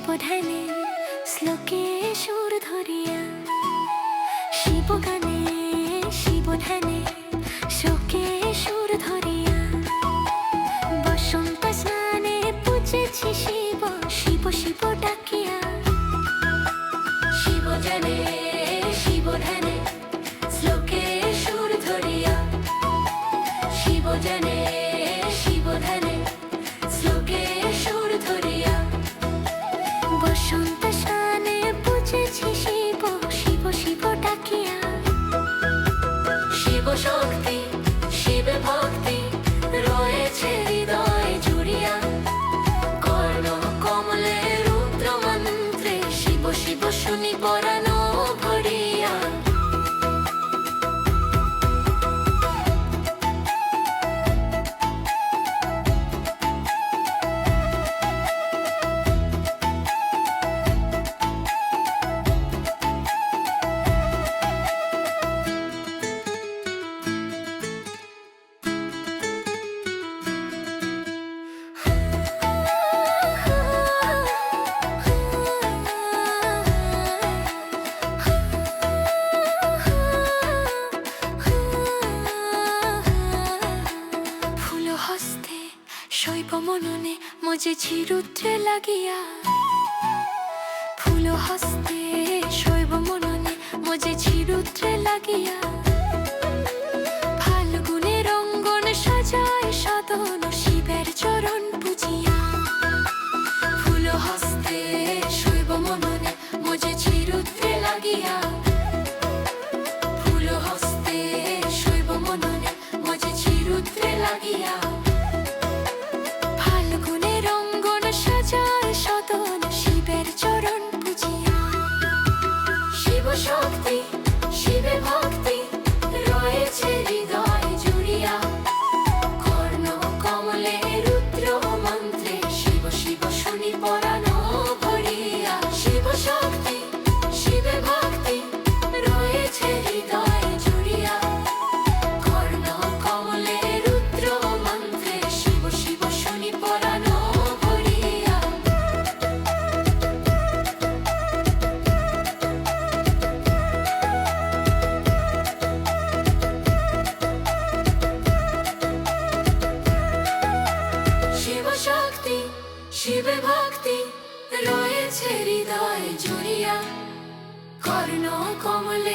শিব ধ্যানে শ্লোকে সুর ধরিয়া, শিব গানে শিব ধ্যানে শোকে সুর ধরিয়া, বসন্ত স্নানে পূজেছি শিব শিব শিব ডাকিয়া। শিব জানে শিব ধ্যানে শ্লোকে সুর ধরিয়া, শিব জানে শিব ধ্যানে শ্লোকে সুর ধরিয়া, বসন্ত স্নানে পূজেছি শিব শিব শিব ডাকিয়া। শিব শক্তি শিব ভক্তি রয়েছে হৃদয় জুড়িয়া, কর্ণ কমলে রুদ্র মন্ত্রে শিব শিব শুনি পরাণ ভরিয়া। হস্তে শৈব মননে মজেছি রুদ্রে লাগিয়া, ফুল হস্তে শৈব মননে মজেছি রুদ্রে লাগিয়া, ফাল্গুনের অঙ্গন সাজায় সদন শিবের চরণ পূজিয়া। ফুল হস্তে শৈব মননে মজেছি রুদ্রে লাগিয়া, ফুল হস্তে শৈব মননে মজেছি রুদ্রে লাগিয়া, ফাল্গুনের অঙ্গন সাজায় সদন শিবের চরণ পূজিয়া। শিব শক্তি শিবে ভক্তি রয়েছে হৃদয় জুড়িয়া, কর্ণ কমলে রুদ্র মন্ত্রে শিব শিব শুনি পরাণ ভরিয়া। শিব শক্তি শিবে ভক্তি রয়েছে হৃদয় জুড়িয়া, কর্ণ কমলে রুদ্র মন্ত্রে শিব শিব শুনি পরাণ ভরিয়া। শিব শক্তি শিবে ভক্তি রয়েছে হৃদয় জুড়িয়া, কর্ণ কমলে